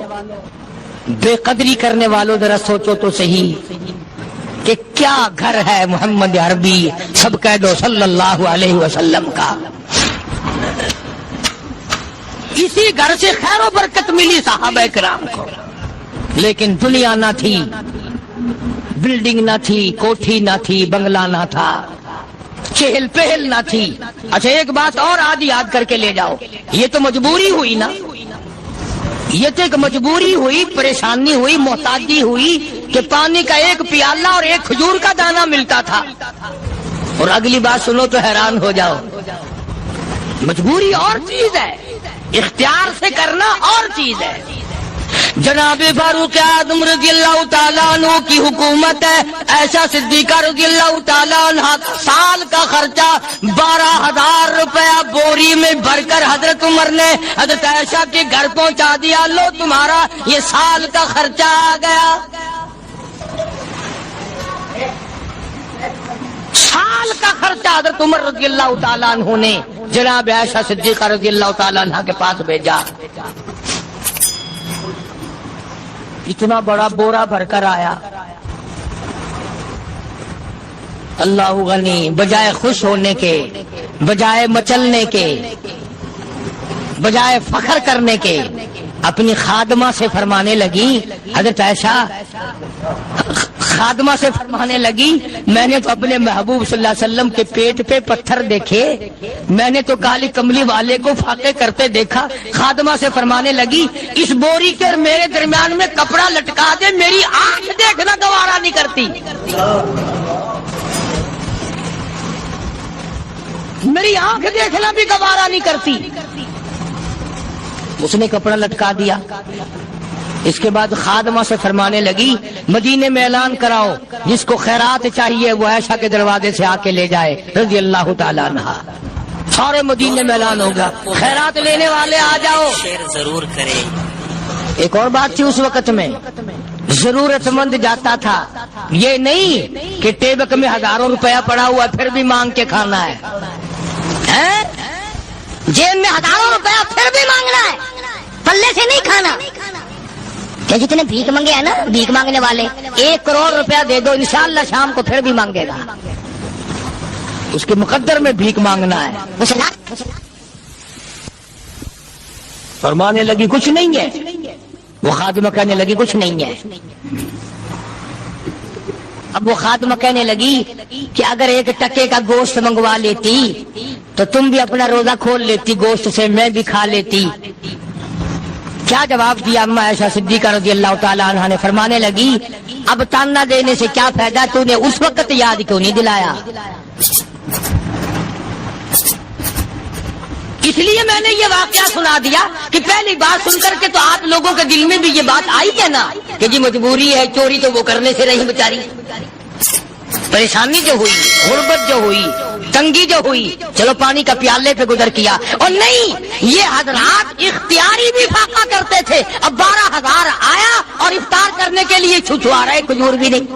بے قدری کرنے والوں, ذرا سوچو تو صحیح کہ کیا گھر ہے محمد عربی سب کہہ دو صلی اللہ علیہ وسلم کا. اسی گھر سے خیر و برکت ملی صحابہ کرام کو, لیکن دنیا نہ تھی, بلڈنگ نہ تھی, کوٹھی نہ تھی, بنگلہ نہ تھا, چہل پہل نہ تھی. اچھا ایک بات اور آج یاد کر کے لے جاؤ, یہ تو مجبوری ہوئی نا, یہ تو ایک مجبوری ہوئی, پریشانی ہوئی, محتاجی ہوئی کہ پانی کا 1 پیالہ اور 1 کھجور کا دانہ ملتا تھا. اور اگلی بات سنو تو حیران ہو جاؤ, مجبوری اور چیز ہے, اختیار سے کرنا اور چیز ہے. جناب فاروق اعظم رضی اللہ تعالیٰ عنہ کی حکومت ہے. عائشہ صدیقہ رضی اللہ تعالیٰ عنہ سال کا خرچہ 12,000 روپیہ بوری میں بھر کر حضرت عمر نے حضرت عائشہ کے گھر پہنچا دیا. لو تمہارا یہ سال کا خرچہ آ گیا. سال کا خرچہ حضرت عمر رضی اللہ تعالیٰ عنہ نے جناب عائشہ صدیقہ رضی اللہ تعالیٰ عنہ کے پاس بھیجا. اتنا بڑا بورا بھر کر آیا. اللہ غنی، بجائے خوش ہونے کے، بجائے مچلنے کے، بجائے فخر کرنے کے، اپنی خادمہ سے فرمانے لگی، حضرت عائشہ خادمہ سے فرمانے لگی، میں نے تو اپنے محبوب صلی اللہ علیہ وسلم کے پیٹ پہ پتھر دیکھے، میں نے تو کالی کملی والے کو فاقے کرتے دیکھا. خادمہ سے فرمانے لگی، اس بوری کے اور میرے درمیان میں کپڑا لٹکا دے، میری آنکھ دیکھنا گوارا نہیں کرتی، میری آنکھ دیکھنا بھی گوارا نہیں کرتی. اس نے کپڑا لٹکا دیا. اس کے بعد خادمہ سے فرمانے لگی، مدینے میں اعلان کراؤ، جس کو خیرات چاہیے وہ عائشہ کے دروازے سے آ کے لے جائے رضی اللہ تعالیٰ عنہا. سارے مدینے میں اعلان ہوگا، خیرات لینے والے آ جاؤ. شیئر ضرور کریں. ایک اور بات تھی اس وقت میں، ضرورت مند جاتا تھا، یہ نہیں کہ ٹیبک میں ہزاروں روپیہ پڑا ہوا پھر بھی مانگ کے کھانا ہے، جیب میں ہزاروں روپیہ پھر بھی مانگنا ہے، پلے سے نہیں کھانا. کہ جتنے بھیک مانگے ہیں نا بھیک مانگنے والے، 1 کروڑ روپیہ دے دو انشاءاللہ شام کو پھر بھی مانگے گا. اس کے مقدر میں بھیک مانگنا ہے. فرمانے لگی کچھ نہیں ہے. وہ خادمہ کہنے لگی کچھ نہیں ہے. اب وہ خادمہ کہنے لگی کہ اگر 1 ٹکے کا گوشت منگوا لیتی تو تم بھی اپنا روزہ کھول لیتی، گوشت سے میں بھی کھا لیتی. کیا جواب دیا اما عائشہ صدیقہ رضی اللہ تعالیٰ عنہ نے؟ فرمانے لگی، اب تانا دینے سے کیا فائدہ، تو نے اس وقت یاد کیوں نہیں دلایا؟ اس لیے میں نے یہ واقعہ سنا دیا کہ پہلی بات سن کر کے تو آپ لوگوں کے دل میں بھی یہ بات آئی کیا نا کہ جی مجبوری ہے، چوری تو وہ کرنے سے رہی بیچاری. پریشانی جو ہوئی، غربت جو ہوئی، تنگی جو ہوئی، چلو پانی کا پیالے پہ گزر کیا. اور نہیں، یہ حضرات اختیاری بھی فاقہ کرتے تھے. اب 12,000 آیا اور افطار کرنے کے لیے چھچوا رہے، کھجور بھی نہیں.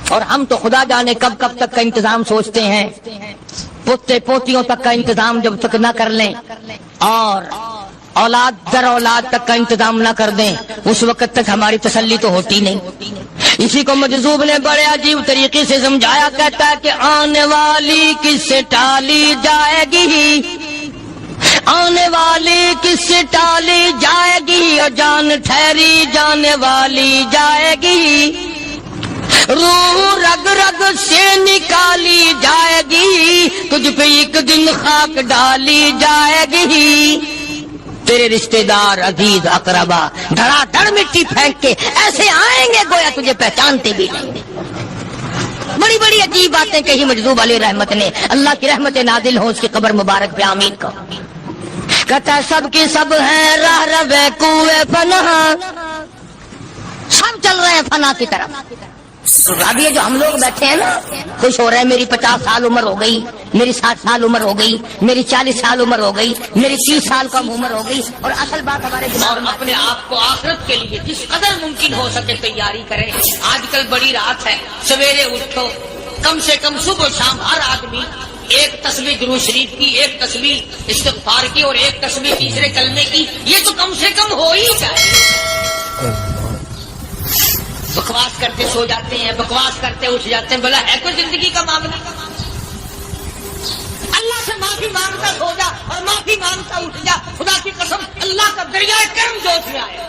اور ہم تو خدا جانے کب کب تک کا انتظام سوچتے ہیں، پوتے پوتیوں تک کا انتظام جب تک نہ کر لیں اور اولاد در اولاد تک کا انتظام نہ کر دیں، اس وقت تک ہماری تسلی تو ہوتی نہیں. اسی کو مجذوب نے بڑے عجیب طریقے سے سمجھایا، کہتا ہے کہ آنے والی کس سے ٹالی جائے گی، آنے والی کس سے ٹالی جائے گی، اور جان ٹھہری جانے والی جائے گی، روح رگ رگ سے نکالی جائے گی، تجھ پہ ایک دن خاک ڈالی جائے گی. تیرے رشتہ دار عزیز اقربا دھڑا دھڑ مٹی پھینک کے ایسے آئیں گے گویا تجھے پہچانتے بھی نہیں. بڑی بڑی عجیب باتیں کہی مجذوب علیہ رحمت نے. اللہ کی رحمت نازل ہو اس کی قبر مبارک پہ آمین کو. کہتا ہے سب کی سب ہیں راہ روے کوئے فنا، سب چل رہے ہیں فنا کی طرف. اب یہ جو ہم لوگ بیٹھے ہیں نا خوش ہو رہے ہیں، میری 50 سال عمر ہو گئی، میری 60 سال عمر ہو گئی، میری 40 سال عمر ہو گئی، میری 30 سال کم عمر ہو گئی. اور اصل بات ہمارے دماغ میں اپنے آپ کو آخرت کے لیے جس قدر ممکن ہو سکے تیاری کریں. آج کل بڑی رات ہے، سویرے اٹھو، کم سے کم صبح شام ہر آدمی 1 تسبیح درود شریف کی، 1 تسبیح استغفار کی اور 1 تسبیح تیسرے کلمے کی. یہ تو کم سے کم ہو ہی جائے. بکواس کرتے سو جاتے ہیں، بکواس کرتے اٹھ جاتے ہیں. بلا ہے کوئی زندگی کا معاملہ؟ اللہ سے معافی مانگتا سو جا اور معافی مانگتا اٹھ جا. خدا کی قسم اللہ کا دریائے کرم جوش میں آئے.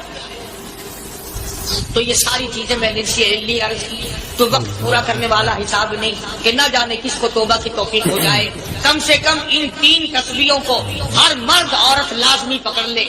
تو یہ ساری چیزیں میں نے لی عرض کی. تو وقت پورا کرنے والا حساب نہیں کہ نہ جانے کس کو توبہ کی توفیق ہو جائے. کم سے کم ان 3 تسبیحوں کو ہر مرد عورت لازمی پکڑ لے.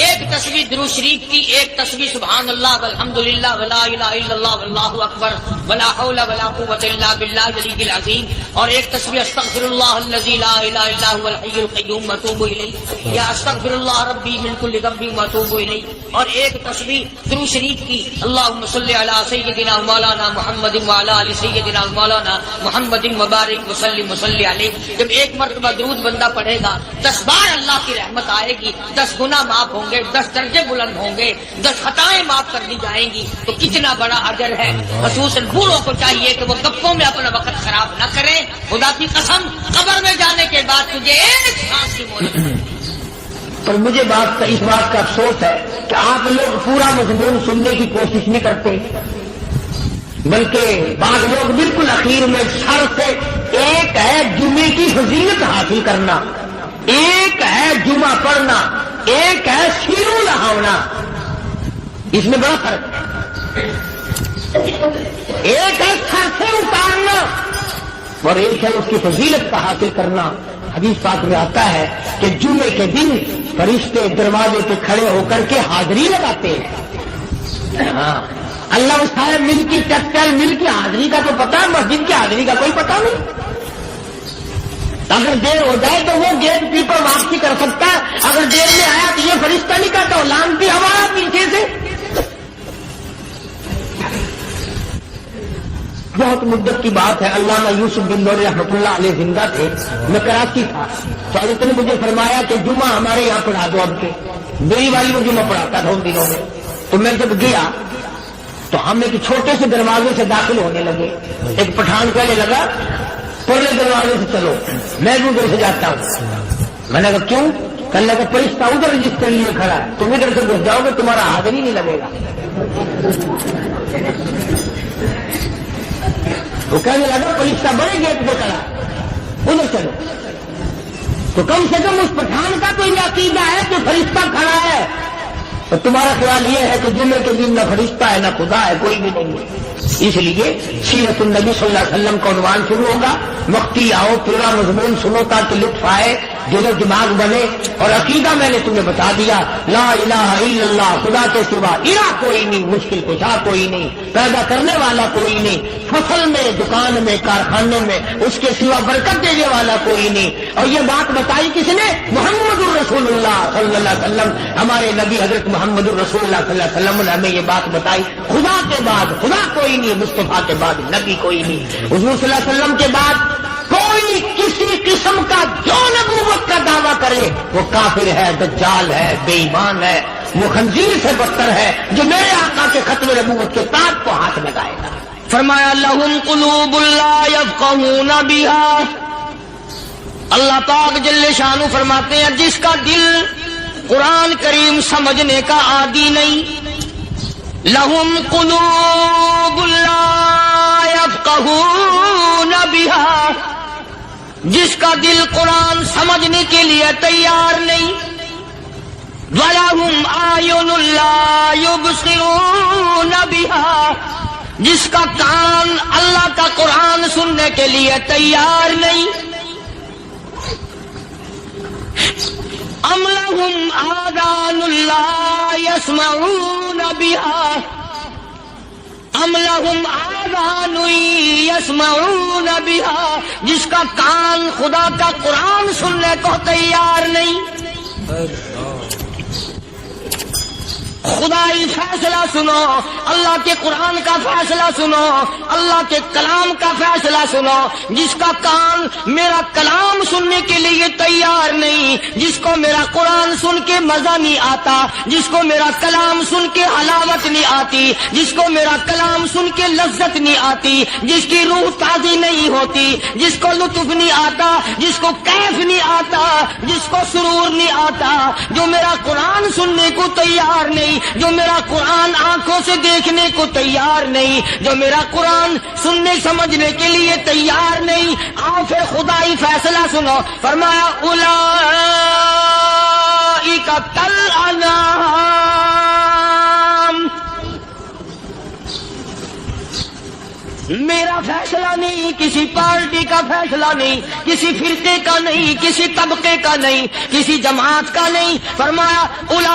1 تسبیح درود شریف کی، 1 تسبیح سبحان اللہ والحمدللہ ولا الہ الا اللہ واللہ اکبر ولا حول ولا قوت الا باللہ العلی العظیم، اور 1 تسبیح استغفر اللہ الذی لا الہ الا هو الحی القیوم واتوب الیہ، یا استغفر اللہ ربی من کل ذنب واتوب الیہ، اور 1 تسبیح درود شریف کی اللہم صلی علی سیدنا مولانا محمد وعلی آل سیدنا مولانا محمد مبارک وسلم وصلی علیہ. جب 1 مرتبہ درود بندہ پڑھے گا 10 بار اللہ کی رحمت آئے گی، 10 گناہ معاف ہوں گے، 10 درجے بلند ہوں گے، 10 خطائیں معاف کر دی جائیں گی. تو کتنا بڑا اجر ہے. خصوصاً بوڑھوں کو چاہیے کہ وہ گپوں میں اپنا وقت خراب نہ کریں. خدا کی قسم قبر میں جانے کے بعد تجھے ایک سانس کی مہلت پر مجھے اس بات کا افسوس ہے کہ آپ لوگ پورا مضمون سننے کی کوشش نہیں کرتے، بلکہ بعض لوگ بالکل اخیر میں سر سے، ایک ہے جمعے کی فضیلت حاصل کرنا، ایک ہے جمعہ پڑھنا، ایک ہے سیرو لہاونا، اس میں بڑا فرق ہے۔ ایک ہے سر سے اتارنا اور ایک ہے اس کی فضیلت کا حاصل کرنا۔ حدیث پاک میں آتا ہے کہ جمعے کے دن فرشتے دروازے پہ کھڑے ہو کر کے حاضری لگاتے ہیں۔ ہاں، اللہ صاحب مل کی ٹیکسٹائل مل کی حاضری کا تو پتا ہے، مسجد کی حاضری کا کوئی پتا نہیں۔ اگر دیر ہو جائے تو وہ گیٹ کیپر واپسی کر سکتا ہے، اگر دیر میں آیا تو یہ فرشتہ نہیں کہتا، لانتی ہوا پیچھے سے۔ بہت مدت کی بات ہے، علامہ یوسف بن نور رحمۃ اللہ علیہ زندہ تھے، میں کراچی تھا، تو حضرت نے مجھے فرمایا کہ جمعہ ہمارے یہاں پڑھا دو اب کے۔ میری والی وہ جمعہ پڑھاتا تھا ان دنوں میں، تو میں جب گیا تو ہم ایک چھوٹے سے دروازے سے داخل ہونے لگے۔ ایک پٹھان کہنے لگا پرلے دروازے سے چلو، میں بھی ادھر سے جاتا ہوں۔ میں نے کہا کیوں؟ کہنے لگا فرشتہ ادھر رجسٹر لیے کھڑا ہے، تم ادھر سے گھس جاؤ گے تمہارا حاضر ہی نہیں لگے گا۔ وہ کہنے لگا فرشتہ بڑے گیٹ پہ کھڑا ہے، ادھر چلو۔ تو کم سے کم اس پٹھان کا تو یہ عقیدہ ہے کہ فرشتہ کھڑا ہے، اور تمہارا خیال یہ ہے کہ جمعے کے دن نہ فرشتہ ہے نہ خدا ہے، کوئی بھی نہیں ہے۔ اس لیے سیرت النبی صلی اللہ علیہ وسلم کا عنوان شروع ہوگا، وقتی آؤ پورا مضمون سنو تاکہ لطف آئے، دل و دماغ بنے۔ اور عقیدہ میں نے تمہیں بتا دیا، لا الہ الا اللہ، خدا کے سوا الہ کوئی نہیں، مشکل کشا کوئی نہیں، پیدا کرنے والا کوئی نہیں، فصل میں، دکان میں، کارخانے میں اس کے سوا برکت دینے والا کوئی نہیں۔ اور یہ بات بتائی کس نے؟ محمد الرسول اللہ صلی اللہ علیہ وسلم، ہمارے نبی حضرت محمد الرسول اللہ صلی اللہ علیہ وسلم نے ہمیں یہ بات بتائی، خدا کے بعد خدا کوئی نہیں، مصطفیٰ کے بعد نبی کوئی نہیں، حضور صلی اللہ علیہ وسلم کے بعد کوئی کسی قسم کا جو نبوت کا دعویٰ کرے وہ کافر ہے، دجال ہے، بے ایمان ہے، وہ خنزیر سے بدتر ہے جو میرے آقا کے ختم نبوت کے تاج کو ہاتھ لگائے گا۔ فرمایا لہم قلوب لا یفقہون بہا، اللہ پاک جل شانہ فرماتے ہیں جس کا دل قرآن کریم سمجھنے کا عادی نہیں، لہم قلوب لا یفقہون بہا، جس کا دل قرآن سمجھنے کے لیے تیار نہیں، وَلَهُمْ أَعْيُنٌ لَا يُبْصِرُونَ بِهَا، جس کا کان اللہ کا قرآن سننے کے لیے تیار نہیں، أَمْ لَهُمْ آذَانٌ لَا يَسْمَعُونَ بِهَا، أَمْ لَهُمْ آذَانٌ يَسْمَعُونَ بِهَا، جس کا کان خدا کا قرآن سننے کو تیار نہیں۔ خدائی فیصلہ سنو، اللہ کے قرآن کا فیصلہ سنو، اللہ کے کلام کا فیصلہ سنو، جس کا کان میرا کلام سننے کے لیے تیار نہیں، جس کو میرا قرآن سن کے مزہ نہیں آتا، جس کو میرا کلام سن کے حلاوت نہیں آتی، جس کو میرا کلام سن کے لذت نہیں آتی، جس کی روح تازی نہیں ہوتی، جس کو لطف نہیں آتا، جس کو کیف نہیں آتا، جس کو سرور نہیں آتا، جو میرا قرآن سننے کو تیار نہیں، جو میرا قرآن آنکھوں سے دیکھنے کو تیار نہیں، جو میرا قرآن سننے سمجھنے کے لیے تیار نہیں، آؤ پھر خدائی فیصلہ سنو۔ فرمایا اولئک کالانعام، میرا فیصلہ نہیں، کسی پارٹی کا فیصلہ نہیں، کسی فرقے کا نہیں، کسی طبقے کا نہیں، کسی جماعت کا نہیں، فرمایا اولئک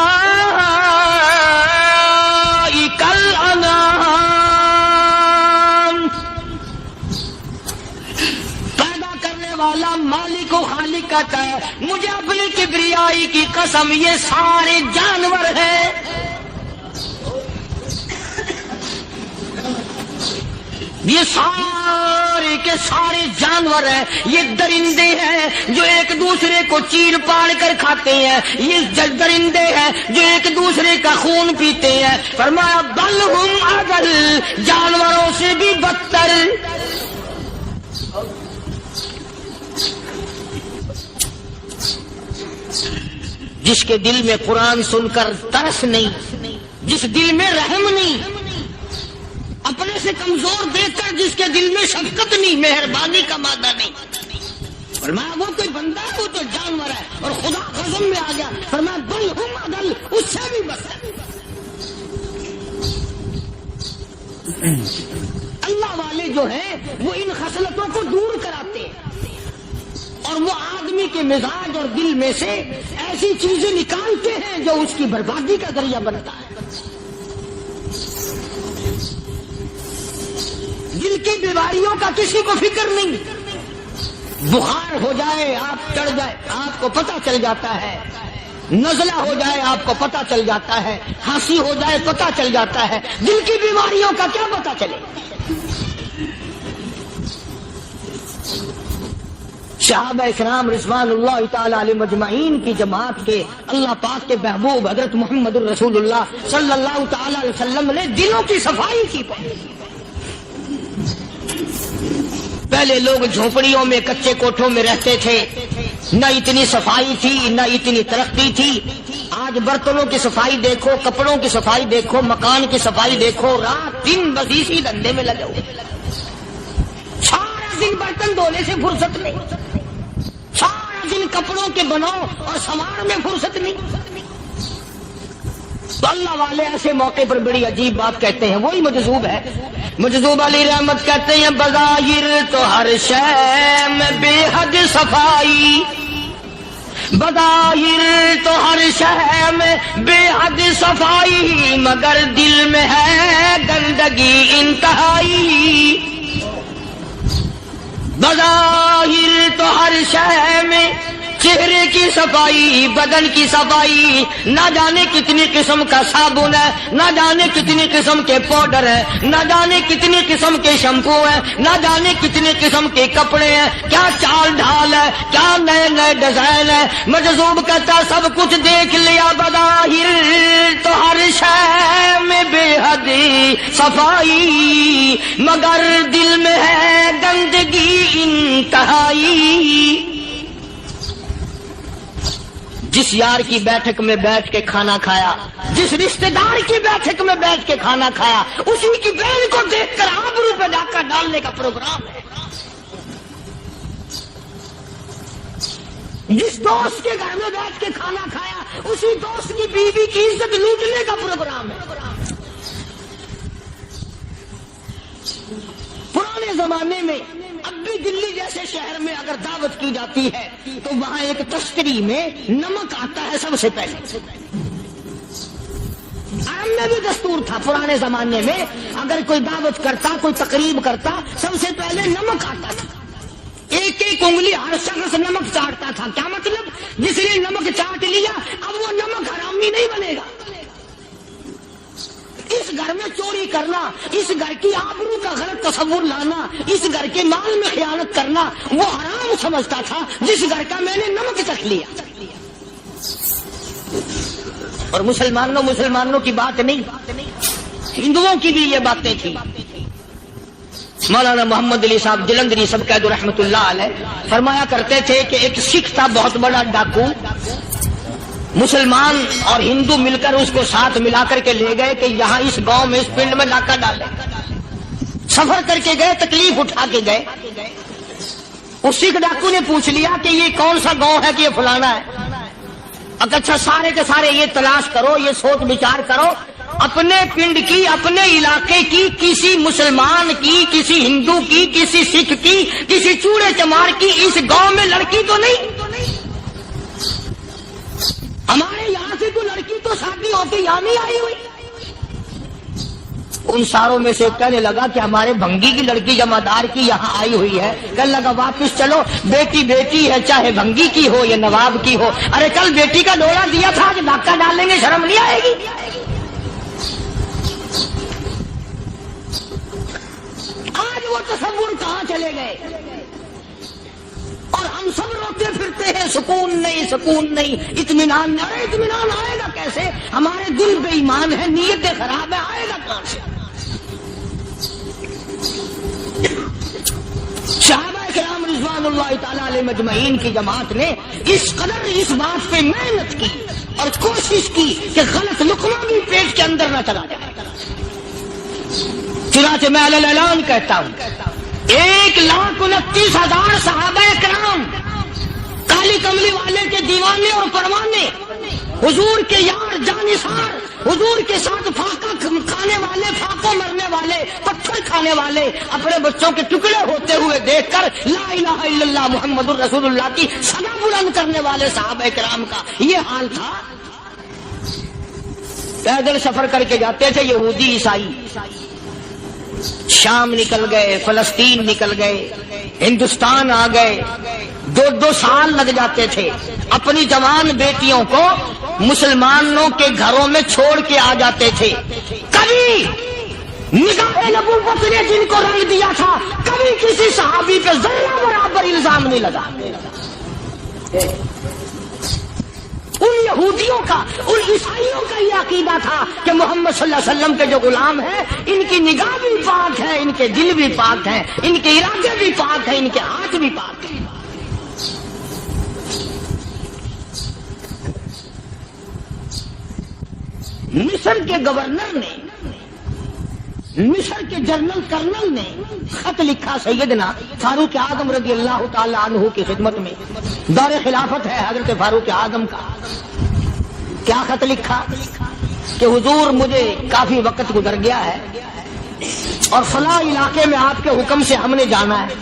الانعام، پیدا کرنے والا مالک و خالق کہتا ہے مجھے اپنی کبریائی کی قسم یہ سارے جانور ہیں، یہ سارے کے سارے جانور ہیں، یہ درندے ہیں جو ایک دوسرے کو چیر پاڑ کر کھاتے ہیں، یہ درندے ہیں جو ایک دوسرے کا خون پیتے ہیں۔ فرمایا بل ہم اضل، جانوروں سے بھی بدتر۔ جس کے دل میں قرآن سن کر ترس نہیں، جس دل میں رحم نہیں، اپنے سے کمزور دیکھ کر جس کے دل میں شفقت نہیں، مہربانی کا مادہ نہیں. فرمایا وہ کوئی بندہ ہے، وہ تو جانور ہے. اور خدا قسم میں آ گیا، فرمایا بل ہم عدل، اس سے بھی بس ہے. اللہ والے جو ہیں وہ ان خصلتوں کو دور کراتے ہیں، اور وہ آدمی کے مزاج اور دل میں سے ایسی چیزیں نکالتے ہیں جو اس کی بربادی کا ذریعہ بنتا ہے. دل کی بیماریوں کا کسی کو فکر نہیں. بخار ہو جائے، آپ چڑھ جائے، آپ کو پتہ چل جاتا ہے. نزلہ ہو جائے، آپ کو پتہ چل جاتا ہے. کھانسی ہو جائے، پتہ چل جاتا ہے. دل کی بیماریوں کا کیا پتہ چلے؟ صحابہ کرام رضوان اللہ تعالی علیہ مجمعین کی جماعت کے اللہ پاک کے محبوب حضرت محمد الرسول اللہ صلی اللہ تعالی علیہ وسلم نے دلوں کی صفائی کی. پہلے لوگ جھونپڑیوں میں، کچے کوٹھوں میں رہتے تھے، نہ اتنی صفائی تھی، نہ اتنی ترقی تھی. آج برتنوں کی صفائی دیکھو، کپڑوں کی صفائی دیکھو، مکان کی صفائی دیکھو، رات دن بس اسی دھندے میں لگے ہوئے. سارا دن برتن دھونے سے فرصت نہیں، سارا دن کپڑوں کے بناؤ اور سنوار میں فرصت نہیں. تو اللہ والے ایسے موقع پر بڑی عجیب بات کہتے ہیں. وہی مجذوب ہے، مجذوب علی رحمت کہتے ہیں بظاہر تو ہر شے میں بے حد صفائی، بظاہر تو ہر شے میں بے حد صفائی، مگر دل میں ہے گندگی انتہائی. بظاہر تو ہر شے میں چہرے کی صفائی، بدن کی صفائی، نہ جانے کتنی قسم کا صابن ہے، نہ جانے کتنی قسم کے پاؤڈر ہے، نہ جانے کتنی قسم کے شیمپو ہیں، نہ جانے کتنی قسم کے کپڑے ہیں، کیا چال ڈھال ہے، کیا نئے نئے ڈیزائن ہے. مجذوب کہتا سب کچھ دیکھ لیا، بظاہر تو ہر شے میں بے حد صفائی، مگر دل میں ہے گندگی انتہائی. جس یار کی بیٹھک میں بیٹھ کے کھانا کھایا، جس رشتہ دار کی بیٹھک میں بیٹھ کے کھانا کھایا، اسی کی بہن کو دیکھ کر آبرو پہ ڈاکہ ڈالنے کا پروگرام ہے. جس دوست کے گھر میں بیٹھ کے کھانا کھایا، اسی دوست کی بیوی کی عزت لوٹنے کا پروگرام ہے. پرانے زمانے میں اب بھی دلی جیسے شہر میں اگر دعوت کی جاتی ہے تو وہاں ایک تشتری میں نمک آتا ہے سب سے پہلے. عرب میں بھی دستور تھا پرانے زمانے میں، اگر کوئی دعوت کرتا، کوئی تقریب کرتا، سب سے پہلے نمک آتا تھا. ایک ایک انگلی ہر شخص نمک چاٹتا تھا. کیا مطلب؟ جس نے نمک چاٹ لیا اب وہ نمک حرامی نہیں بنے گا. اس گھر میں چوری کرنا، اس گھر کی آبرو کا غلط تصور لانا، اس گھر کے مال میں خیانت کرنا وہ حرام سمجھتا تھا جس گھر کا میں نے نمک چکھ لیا. اور مسلمانوں کی بات نہیں، ہندوؤں کی بھی یہ باتیں تھیں. مولانا محمد علی صاحب جلندری سب قید رحمت اللہ علیہ فرمایا کرتے تھے کہ ایک سکھ تھا بہت بڑا ڈاکو، مسلمان اور ہندو مل کر اس کو ساتھ ملا کر کے لے گئے کہ یہاں اس گاؤں میں، اس پنڈ میں ڈاکہ ڈالے. سفر کر کے گئے، تکلیف اٹھا کے گئے. اس سکھ ڈاکو نے پوچھ لیا کہ یہ کون سا گاؤں ہے کہ یہ فلانا ہے. اچھا سارے کے سارے یہ تلاش کرو، یہ سوچ بچار کرو، اپنے پنڈ کی، اپنے علاقے کی، کسی مسلمان کی، کسی ہندو کی، کسی سکھ کی، کسی چوڑے چمار کی اس گاؤں میں لڑکی تو نہیں. ہمارے یہاں سے تو لڑکی تو شادی ہو کے یہاں نہیں آئی ہوئی. ان ساروں میں سے کہنے لگا کہ ہمارے بھنگی کی لڑکی جمعدار کی یہاں آئی ہوئی ہے. کہنے لگا واپس چلو، بیٹی بیٹی ہے، چاہے بھنگی کی ہو یا نواب کی ہو. ارے کل بیٹی کا ڈولا دیا تھا، آج ڈاکہ ڈالیں گے، شرم نہیں آئے گی؟ آج وہ تصور کہاں چلے گئے؟ اور ہم سب روتے پھرتے ہیں سکون نہیں، سکون نہیں، اطمینان نہیں. ارے اطمینان آئے گا کیسے؟ ہمارے دل بے ایمان ہے، نیتیں خراب ہے، آئے گا کہاں سے؟ صحابہ کرام رضوان اللہ تعالی علیہ مجمعین کی جماعت نے اس قدر اس بات پہ محنت کی اور کوشش کی کہ غلط لقمہ بھی پیٹ کے اندر نہ چلا جائے. چنانچہ میں علی الاعلان کہتا ہوں 1,29,000 صحابہ کرام کالی کملی والے کے دیوانے اور پروانے، حضور کے یار جانثار، حضور کے ساتھ فاقہ کھانے والے، فاقوں مرنے والے، پتھر کھانے والے، اپنے بچوں کے ٹکڑے ہوتے ہوئے دیکھ کر لا الہ الا اللہ محمد الرسول اللہ کی صدا بلند کرنے والے صحابہ کرام کا یہ حال تھا. پیدل سفر کر کے جاتے تھے یہودی عیسائی، شام نکل گئے، فلسطین نکل گئے، ہندوستان آ گئے، 2 سال لگ جاتے تھے. اپنی جوان بیٹیوں کو مسلمانوں کے گھروں میں چھوڑ کے آ جاتے تھے. کبھی نگاہ نبوت نے جن کو رنگ دیا تھا، کبھی کسی صحابی پہ ذرہ برابر الزام نہیں لگا. ان یہودیوں کا، ان عیسائیوں کا یہ عقیدہ تھا کہ محمد صلی اللہ علیہ وسلم کے جو غلام ہیں ان کی نگاہ بھی پاک ہے، ان کے دل بھی پاک ہیں، ان کے ارادے بھی پاک ہیں، ان کے ہاتھ بھی پاک ہیں. مصر کے گورنر نے، مصر کے جنرل کرنل نے خط لکھا سیدنا فاروق اعظم رضی اللہ تعالی عنہ کی خدمت میں. دور خلافت ہے حضرت فاروق اعظم کا. کیا خط لکھا کہ حضور مجھے کافی وقت گزر گیا ہے اور فلاں علاقے میں آپ کے حکم سے ہم نے جانا ہے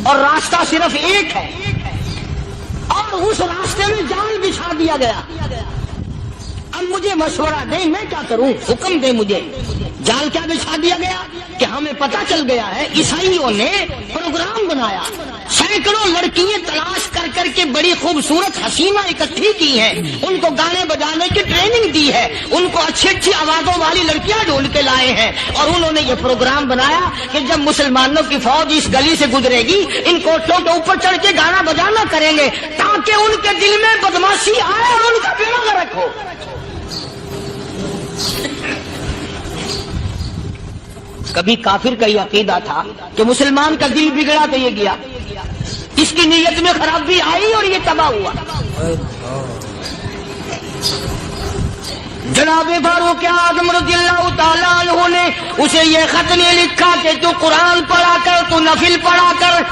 اور راستہ صرف ایک ہے اور اس راستے میں جال بچھا دیا گیا. اب مجھے مشورہ دیں میں کیا کروں، حکم دیں مجھے. جال کیا بچھا دیا گیا کہ ہمیں پتہ چل گیا ہے عیسائیوں نے پروگرام بنایا، سینکڑوں لڑکیاں تلاش کر کر کے بڑی خوبصورت حسینہ اکٹھی کی ہیں، ان کو گانے بجانے کی ٹریننگ دی ہے، ان کو اچھی اچھی آوازوں والی لڑکیاں ڈھونڈ کے لائے ہیں اور انہوں نے یہ پروگرام بنایا کہ جب مسلمانوں کی فوج اس گلی سے گزرے گی ان کوٹھوں کے اوپر چڑھ کے گانا بجانا کریں گے تاکہ ان کے دل میں بدماشی آئے اور ان کا بیڑا غرق ہو. کبھی کافر کا یہ عقیدہ تھا کہ مسلمان کا دل بگڑا تو یہ گیا، اس کی نیت میں خرابی آئی اور یہ تباہ ہوا. جناب فاروق اعظم رضی اللہ تعالیٰ عنہ نے اسے یہ خط نہیں لکھا کہ تو قرآن پڑھا کر، تو نفل پڑھا کر.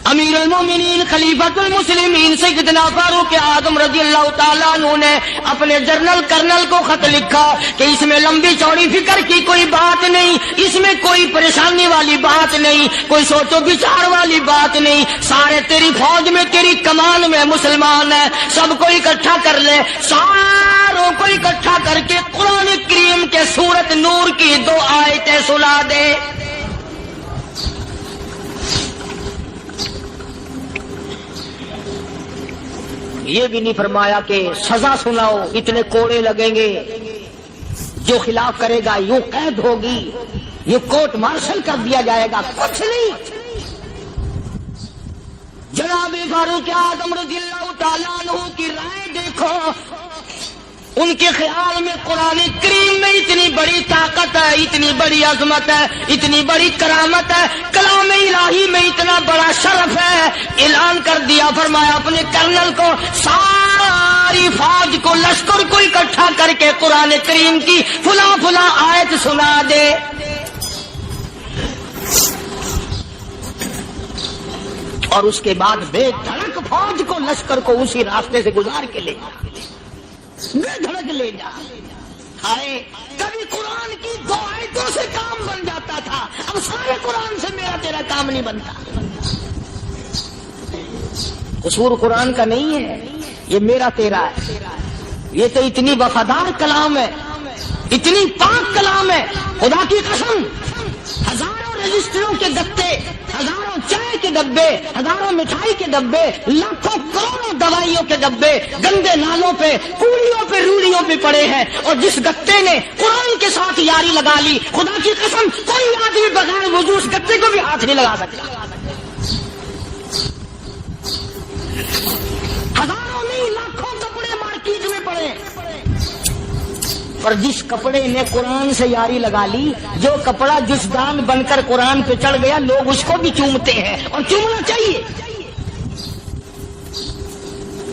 امیر المومنین خلیفۃ المسلمین سیدنا فاروق اعظم رضی اللہ تعالیٰ عنہ نے اپنے جنرل کرنل کو خط لکھا کہ اس میں لمبی چوڑی فکر کی کوئی بات نہیں، اس میں کوئی پریشانی والی بات نہیں، کوئی سوچ و بچار والی بات نہیں. سارے تیری فوج میں، تیری کمان میں مسلمان ہیں، سب کو اکٹھا کر لے، ساروں کو اکٹھا کر کے قرآن کریم کے سورت نور کی 2 آیتیں سنا دے. یہ بھی نہیں فرمایا کہ سزا سناؤ، اتنے کوڑے لگیں گے، جو خلاف کرے گا یوں قید ہوگی، یہ کورٹ مارشل کر دیا جائے گا، کچھ نہیں. جناب فاروق اعظم رضی اللہ تعالیٰ عنہ کی رائے دیکھو. ان کے خیال میں قرآن کریم میں اتنی بڑی طاقت ہے، اتنی بڑی عظمت ہے، اتنی بڑی کرامت ہے، کلام الہی میں اتنا بڑا شرف ہے. اعلان کر دیا، فرمایا اپنے کرنل کو ساری فوج کو، لشکر کو اکٹھا کر کے قرآن کریم کی فلاں فلاں آیت سنا دے. اور اس کے بعد بے دھڑک فوج کو، لشکر کو اسی راستے سے گزار کے لے جا، بے دھڑک لے جا. ہائے کبھی قرآن کی 2 آیتوں سے کام بن جاتا تھا، اب سارے قرآن سے میرا تیرا کام نہیں بنتا. قصور قرآن کا نہیں ہے، یہ میرا تیرا ہے. یہ تو اتنی وفادار کلام ہے، اتنی پاک کلام ہے، خدا کی قسم. ہزاروں رجسٹروں کے گتے، ہزاروں چائے کے ڈبے، ہزاروں مٹھائی کے ڈبے، لاکھوں کروڑوں دوائیوں کے ڈبے گندے نالوں پہ، کوڑیوں پہ، روڑیوں پہ پڑے ہیں. اور جس گتے نے قرآن کے ساتھ یاری لگا لی، خدا کی قسم کوئی آدمی بغیر وضو اس گتے کو بھی ہاتھ نہیں لگا سکتا. ہزاروں نہیں، لاکھوں کپڑے مارکیٹ میں پڑے، اور جس کپڑے نے قرآن سے یاری لگا لی، جو کپڑا جسدان بن کر قرآن پہ چڑھ گیا، لوگ اس کو بھی چومتے ہیں اور چومنا چاہیے.